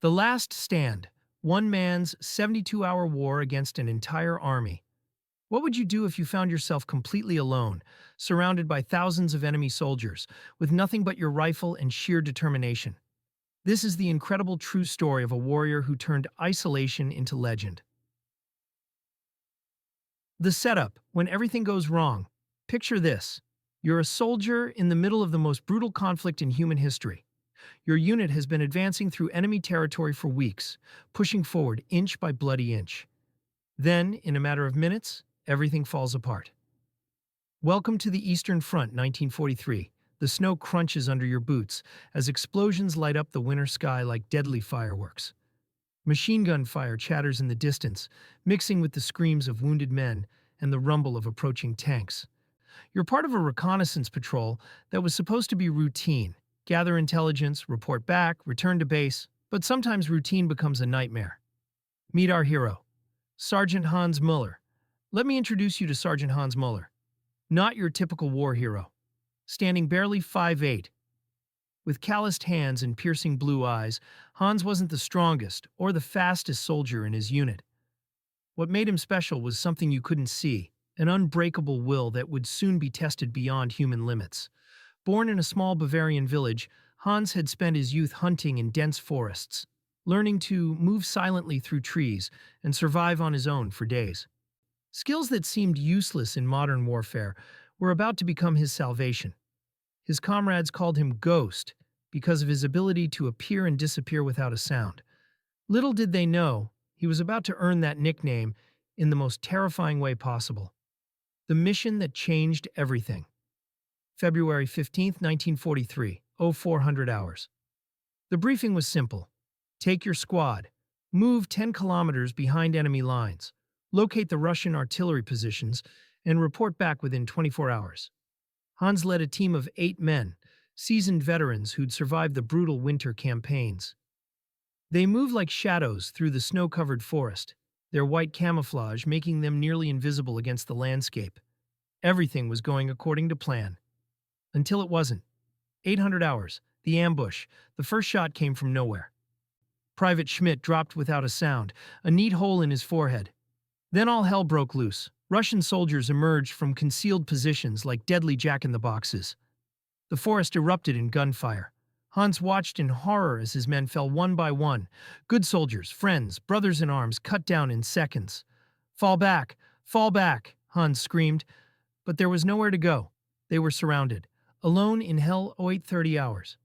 The Last Stand, one man's 72-hour war against an entire army. What would you do if you found yourself completely alone, surrounded by thousands of enemy soldiers, with nothing but your rifle and sheer determination? This is the incredible true story of a warrior who turned isolation into legend. The setup, when everything goes wrong. Picture this. You're a soldier in the middle of the most brutal conflict in human history. Your unit has been advancing through enemy territory for weeks, pushing forward inch by bloody inch. Then, in a matter of minutes, everything falls apart. Welcome to the Eastern Front, 1943. The snow crunches under your boots as explosions light up the winter sky like deadly fireworks. Machine gun fire chatters in the distance, mixing with the screams of wounded men and the rumble of approaching tanks. You're part of a reconnaissance patrol that was supposed to be routine. Gather intelligence, report back, return to base, but sometimes routine becomes a nightmare. Meet our hero, Sergeant Hans Mueller. Let me introduce you to Sergeant Hans Mueller. Not your typical war hero. Standing barely 5'8", with calloused hands and piercing blue eyes, Hans wasn't the strongest or the fastest soldier in his unit. What made him special was something you couldn't see, an unbreakable will that would soon be tested beyond human limits. Born in a small Bavarian village, Hans had spent his youth hunting in dense forests, learning to move silently through trees and survive on his own for days. Skills that seemed useless in modern warfare were about to become his salvation. His comrades called him Ghost because of his ability to appear and disappear without a sound. Little did they know, he was about to earn that nickname in the most terrifying way possible. The mission that changed everything. February 15, 1943, 0400 hours. The briefing was simple. Take your squad. Move 10 kilometers behind enemy lines. Locate the Russian artillery positions and report back within 24 hours. Hans led a team of 8 men, seasoned veterans who'd survived the brutal winter campaigns. They moved like shadows through the snow-covered forest, their white camouflage making them nearly invisible against the landscape. Everything was going according to plan. Until it wasn't. 800 hours, the ambush, the first shot came from nowhere. Private Schmidt dropped without a sound, a neat hole in his forehead. Then all hell broke loose. Russian soldiers emerged from concealed positions like deadly jack-in-the-boxes. The forest erupted in gunfire. Hans watched in horror as his men fell one by one. Good soldiers, friends, brothers in arms cut down in seconds. Fall back! Fall back! Hans screamed. But there was nowhere to go. They were surrounded. Alone in hell 0830 hours.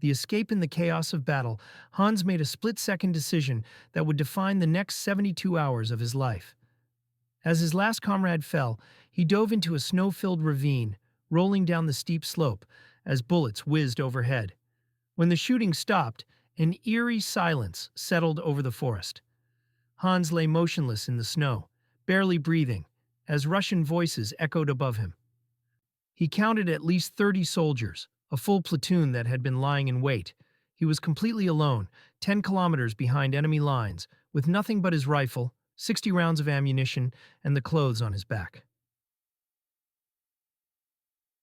The escape in the chaos of battle, Hans made a split-second decision that would define the next 72 hours of his life. As his last comrade fell, he dove into a snow-filled ravine, rolling down the steep slope as bullets whizzed overhead. When the shooting stopped, an eerie silence settled over the forest. Hans lay motionless in the snow, barely breathing, as Russian voices echoed above him. He counted at least 30 soldiers, a full platoon that had been lying in wait. He was completely alone, 10 kilometers behind enemy lines, with nothing but his rifle, 60 rounds of ammunition, and the clothes on his back.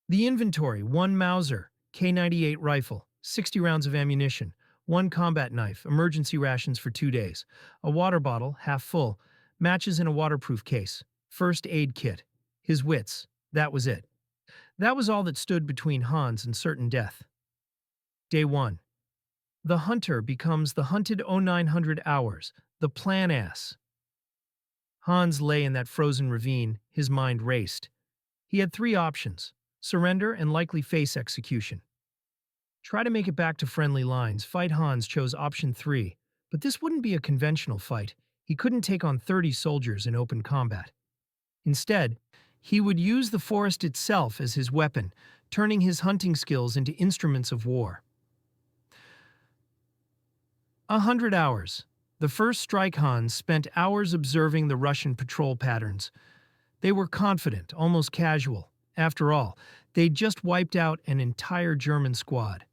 The inventory: 1 Mauser, K98 rifle, 60 rounds of ammunition, 1 combat knife, emergency rations for 2 days, a water bottle, half full, matches in a waterproof case, first aid kit. His wits, that was it. That was all that stood between Hans and certain death. Day 1. The hunter becomes the hunted 0900 hours, the plan ass. Hans lay in that frozen ravine, his mind raced. He had 3 options: surrender and likely face execution. Try to make it back to friendly lines. Fight. Hans chose option 3, but this wouldn't be a conventional fight. He couldn't take on 30 soldiers in open combat. Instead, he would use the forest itself as his weapon, turning his hunting skills into instruments of war. 100 hours. The first strike. Hans spent hours observing the Russian patrol patterns. They were confident, almost casual. After all, they'd just wiped out an entire German squad.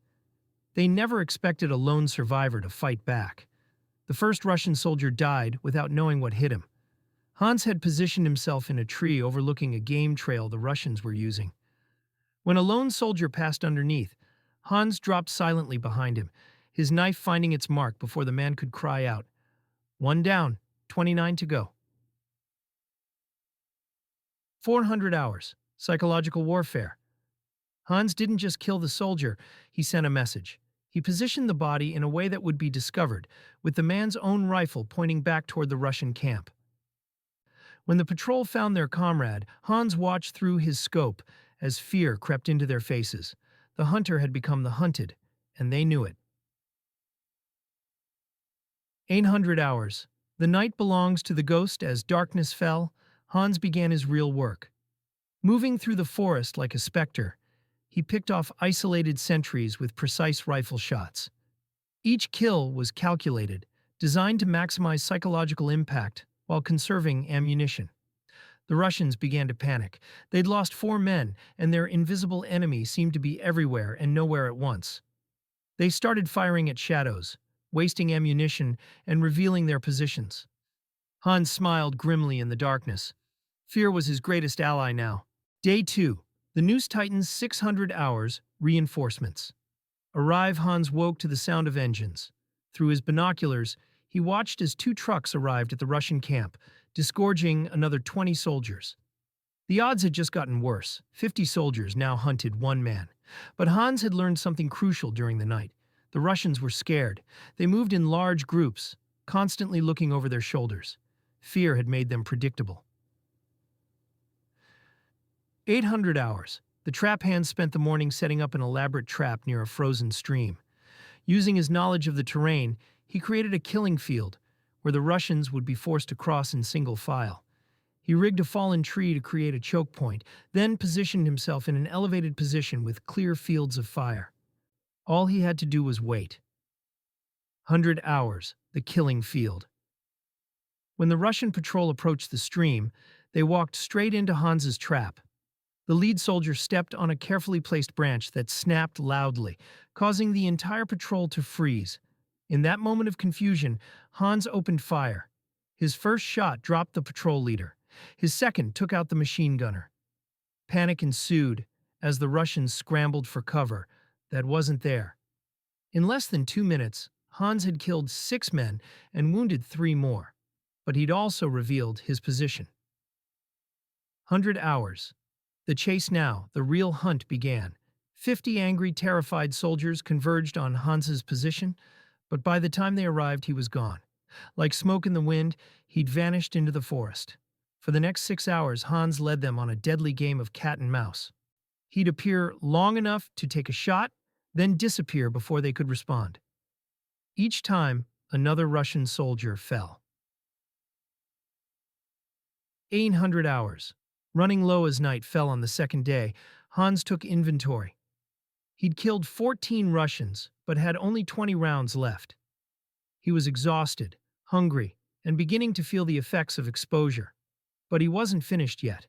They never expected a lone survivor to fight back. The first Russian soldier died without knowing what hit him. Hans had positioned himself in a tree overlooking a game trail the Russians were using. When a lone soldier passed underneath, Hans dropped silently behind him, his knife finding its mark before the man could cry out. One down, 29 to go. 400 hours. Psychological warfare. Hans didn't just kill the soldier, he sent a message. He positioned the body in a way that would be discovered, with the man's own rifle pointing back toward the Russian camp. When the patrol found their comrade, Hans watched through his scope as fear crept into their faces. The hunter had become the hunted, and they knew it. 800 hours. The night belongs to the ghost. As darkness fell, Hans began his real work. Moving through the forest like a specter, he picked off isolated sentries with precise rifle shots. Each kill was calculated, designed to maximize psychological impact while conserving ammunition. The Russians began to panic. They'd lost 4 men, and their invisible enemy seemed to be everywhere and nowhere at once. They started firing at shadows, wasting ammunition and revealing their positions. Hans smiled grimly in the darkness. Fear was his greatest ally now. Day 2. The Noose Titan's 600 hours reinforcements. Arrive. Hans woke to the sound of engines. Through his binoculars, he watched as 2 trucks arrived at the Russian camp, disgorging another 20 soldiers. The odds had just gotten worse. 50 soldiers now hunted 1 man. But Hans had learned something crucial during the night. The Russians were scared. They moved in large groups, constantly looking over their shoulders. Fear had made them predictable. 800 hours. The trap hand spent the morning setting up an elaborate trap near a frozen stream. Using his knowledge of the terrain, he created a killing field where the Russians would be forced to cross in single file. He rigged a fallen tree to create a choke point, then positioned himself in an elevated position with clear fields of fire. All he had to do was wait. 100 hours. The killing field. When the Russian patrol approached the stream, they walked straight into Hans's trap. The lead soldier stepped on a carefully placed branch that snapped loudly, causing the entire patrol to freeze. In that moment of confusion, Hans opened fire. His first shot dropped the patrol leader. His second took out the machine gunner. Panic ensued as the Russians scrambled for cover that wasn't there. In less than 2 minutes, Hans had killed 6 men and wounded 3 more, but he'd also revealed his position. 100 hours. The chase now, the real hunt began. 50 angry, terrified soldiers converged on Hans's position, but by the time they arrived, he was gone. Like smoke in the wind, he'd vanished into the forest. For the next 6 hours, Hans led them on a deadly game of cat and mouse. He'd appear long enough to take a shot, then disappear before they could respond. Each time, another Russian soldier fell. 800 hours. Running low as night fell on the second day, Hans took inventory. He'd killed 14 Russians, but had only 20 rounds left. He was exhausted, hungry, and beginning to feel the effects of exposure. But he wasn't finished yet.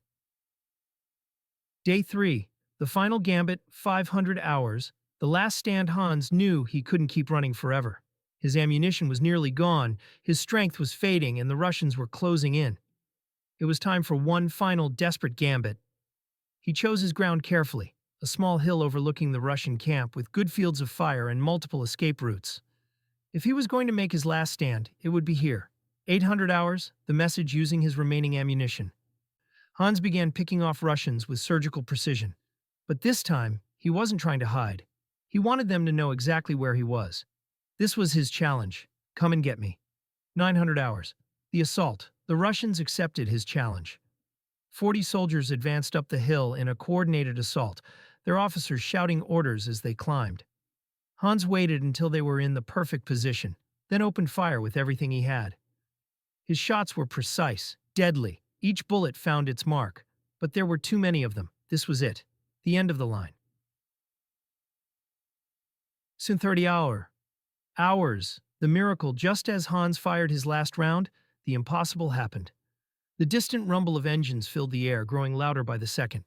Day 3. The final gambit, 500 hours. The last stand. Hans knew he couldn't keep running forever. His ammunition was nearly gone, his strength was fading, and the Russians were closing in. It was time for one final desperate gambit. He chose his ground carefully, a small hill overlooking the Russian camp with good fields of fire and multiple escape routes. If he was going to make his last stand, it would be here. 800 hours, the message using his remaining ammunition. Hans began picking off Russians with surgical precision. But this time, he wasn't trying to hide. He wanted them to know exactly where he was. This was his challenge. Come and get me. 900 hours. The assault. The Russians accepted his challenge. 40 soldiers advanced up the hill in a coordinated assault, their officers shouting orders as they climbed. Hans waited until they were in the perfect position, then opened fire with everything he had. His shots were precise, deadly. Each bullet found its mark, but there were too many of them. This was it. The end of the line. Soon 30 hours. The miracle. Just as Hans fired his last round, the impossible happened. The distant rumble of engines filled the air, growing louder by the second.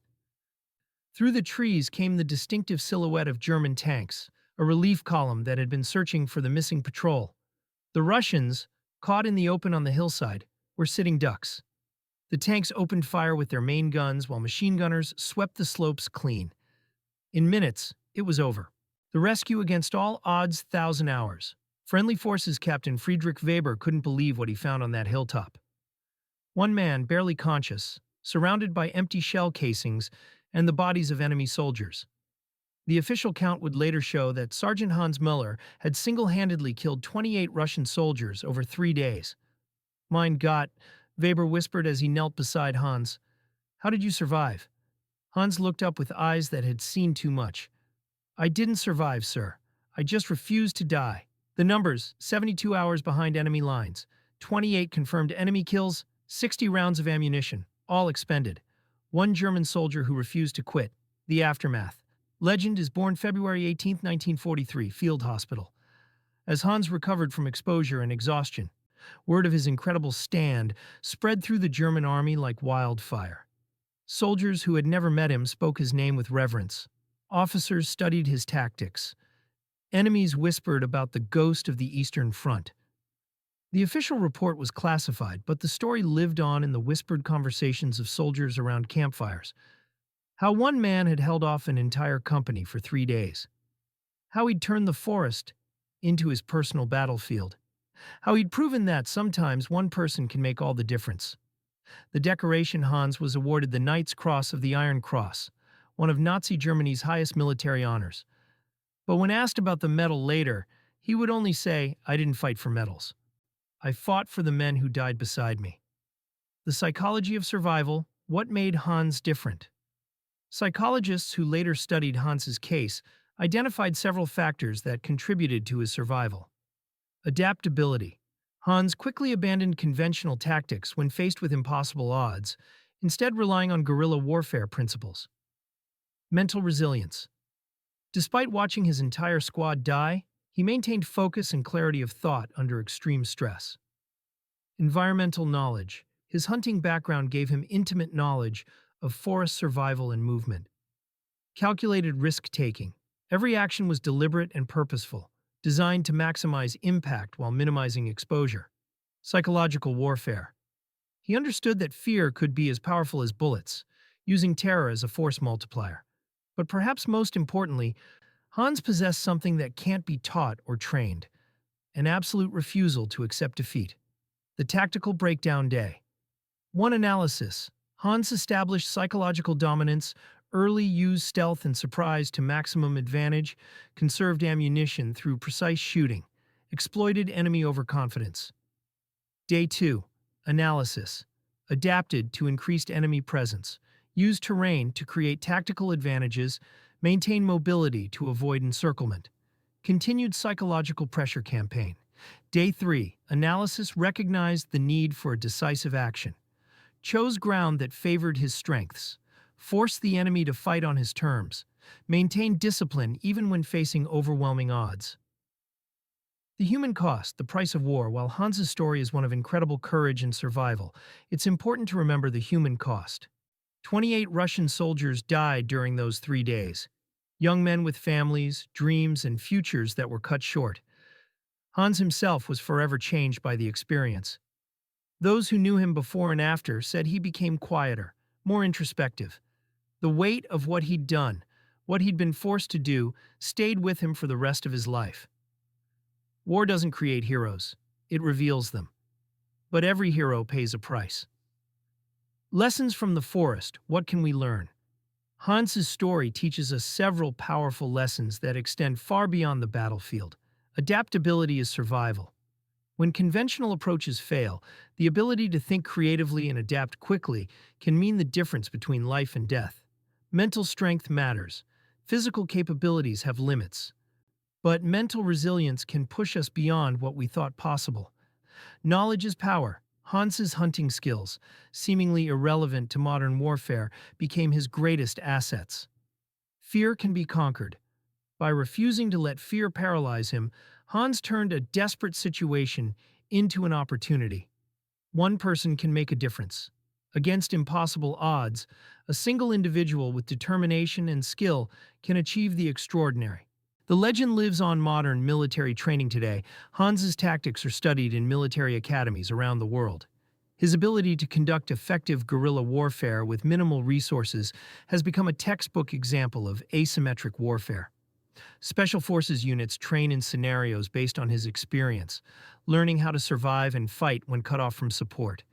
Through the trees came the distinctive silhouette of German tanks, a relief column that had been searching for the missing patrol. The Russians, caught in the open on the hillside, were sitting ducks. The tanks opened fire with their main guns while machine gunners swept the slopes clean. In minutes, it was over. The rescue against all odds, 1,000 hours. Friendly Forces Captain Friedrich Weber couldn't believe what he found on that hilltop. One man, barely conscious, surrounded by empty shell casings and the bodies of enemy soldiers. The official count would later show that Sergeant Hans Mueller had single-handedly killed 28 Russian soldiers over 3 days. Mein Gott, Weber whispered as he knelt beside Hans. How did you survive? Hans looked up with eyes that had seen too much. I didn't survive, sir. I just refused to die. The numbers, 72 hours behind enemy lines, 28 confirmed enemy kills, 60 rounds of ammunition, all expended. One German soldier who refused to quit. The aftermath. Legend is born February 18, 1943, Field Hospital. As Hans recovered from exposure and exhaustion, word of his incredible stand spread through the German army like wildfire. Soldiers who had never met him spoke his name with reverence. Officers studied his tactics. Enemies whispered about the ghost of the Eastern Front. The official report was classified, but the story lived on in the whispered conversations of soldiers around campfires. How one man had held off an entire company for 3 days. How he'd turned the forest into his personal battlefield. How he'd proven that sometimes one person can make all the difference. The decoration Hans was awarded the Knight's Cross of the Iron Cross, one of Nazi Germany's highest military honors. But when asked about the medal later, he would only say, I didn't fight for medals. I fought for the men who died beside me. The psychology of survival, what made Hans different? Psychologists who later studied Hans's case identified several factors that contributed to his survival. Adaptability. Hans quickly abandoned conventional tactics when faced with impossible odds, instead relying on guerrilla warfare principles. Mental resilience. Despite watching his entire squad die, he maintained focus and clarity of thought under extreme stress. Environmental knowledge. His hunting background gave him intimate knowledge of forest survival and movement. Calculated risk-taking. Every action was deliberate and purposeful, designed to maximize impact while minimizing exposure. Psychological warfare. He understood that fear could be as powerful as bullets, using terror as a force multiplier. But perhaps most importantly, Hans possessed something that can't be taught or trained: an absolute refusal to accept defeat. The tactical breakdown day. One analysis. Hans established psychological dominance, early used stealth and surprise to maximum advantage, conserved ammunition through precise shooting, exploited enemy overconfidence. Day 2. Analysis. Adapted to increased enemy presence, used terrain to create tactical advantages, maintain mobility to avoid encirclement. Continued psychological pressure campaign. Day 3. Analysis recognized the need for a decisive action. Chose ground that favored his strengths. Forced the enemy to fight on his terms. Maintained discipline even when facing overwhelming odds. The human cost, the price of war. While Hans's story is one of incredible courage and survival, it's important to remember the human cost. 28 Russian soldiers died during those 3 days. Young men with families, dreams, and futures that were cut short. Hans himself was forever changed by the experience. Those who knew him before and after said he became quieter, more introspective. The weight of what he'd done, what he'd been forced to do, stayed with him for the rest of his life. War doesn't create heroes, it reveals them. But every hero pays a price. Lessons from the forest, what can we learn? Hans's story teaches us several powerful lessons that extend far beyond the battlefield. Adaptability is survival. When conventional approaches fail, the ability to think creatively and adapt quickly can mean the difference between life and death. Mental strength matters. Physical capabilities have limits. But mental resilience can push us beyond what we thought possible. Knowledge is power. Hans's hunting skills, seemingly irrelevant to modern warfare, became his greatest assets. Fear can be conquered. By refusing to let fear paralyze him, Hans turned a desperate situation into an opportunity. One person can make a difference. Against impossible odds, a single individual with determination and skill can achieve the extraordinary. The legend lives on modern military training today. Hans's tactics are studied in military academies around the world. His ability to conduct effective guerrilla warfare with minimal resources has become a textbook example of asymmetric warfare. Special Forces units train in scenarios based on his experience, learning how to survive and fight when cut off from support.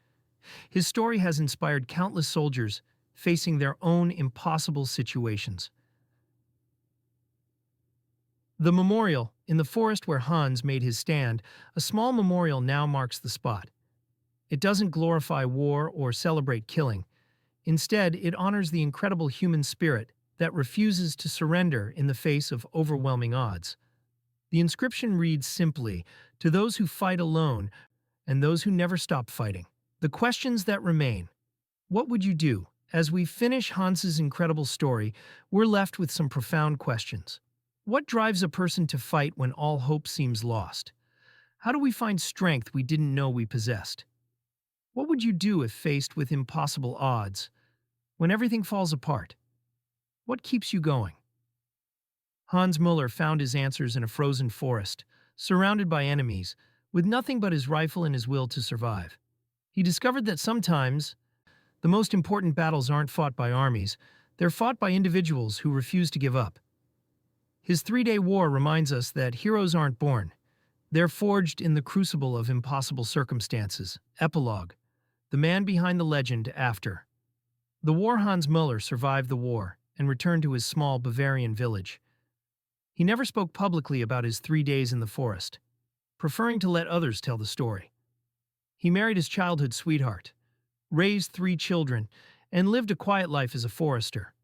His story has inspired countless soldiers facing their own impossible situations. The memorial, in the forest where Hans made his stand, a small memorial now marks the spot. It doesn't glorify war or celebrate killing. Instead, it honors the incredible human spirit that refuses to surrender in the face of overwhelming odds. The inscription reads simply, "To those who fight alone and those who never stop fighting." The questions that remain. What would you do? As we finish Hans's incredible story, we're left with some profound questions. What drives a person to fight when all hope seems lost? How do we find strength we didn't know we possessed? What would you do if faced with impossible odds? When everything falls apart? What keeps you going? Hans Mueller found his answers in a frozen forest, surrounded by enemies, with nothing but his rifle and his will to survive. He discovered that sometimes the most important battles aren't fought by armies, they're fought by individuals who refuse to give up. His three-day war reminds us that heroes aren't born. They're forged in the crucible of impossible circumstances. Epilogue. The man behind the legend after. The war Hans Mueller survived the war and returned to his small Bavarian village. He never spoke publicly about his 3 days in the forest, preferring to let others tell the story. He married his childhood sweetheart, raised 3 children, and lived a quiet life as a forester.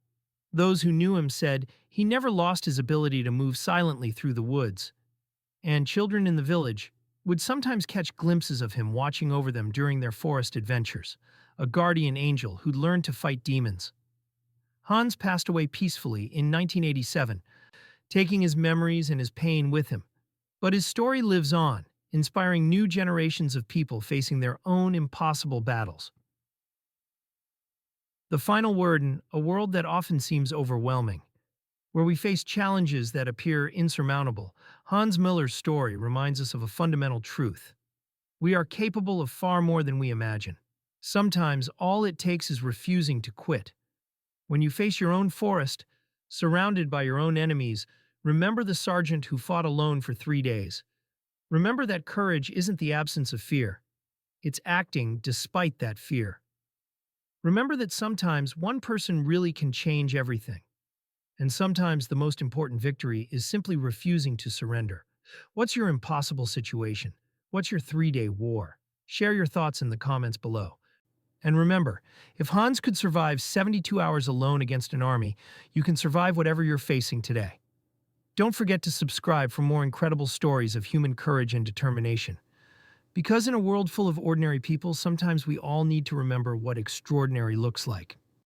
Those who knew him said he never lost his ability to move silently through the woods, and children in the village would sometimes catch glimpses of him watching over them during their forest adventures, a guardian angel who'd learned to fight demons. Hans passed away peacefully in 1987, taking his memories and his pain with him. But his story lives on, inspiring new generations of people facing their own impossible battles. The final word in a world that often seems overwhelming, where we face challenges that appear insurmountable, Hans Mueller's story reminds us of a fundamental truth. We are capable of far more than we imagine. Sometimes all it takes is refusing to quit. When you face your own forest, surrounded by your own enemies, remember the sergeant who fought alone for 3 days. Remember that courage isn't the absence of fear. It's acting despite that fear. Remember that sometimes one person really can change everything. And sometimes the most important victory is simply refusing to surrender. What's your impossible situation? What's your 3-day war? Share your thoughts in the comments below. And remember, if Hans could survive 72 hours alone against an army, you can survive whatever you're facing today. Don't forget to subscribe for more incredible stories of human courage and determination. Because in a world full of ordinary people, sometimes we all need to remember what extraordinary looks like.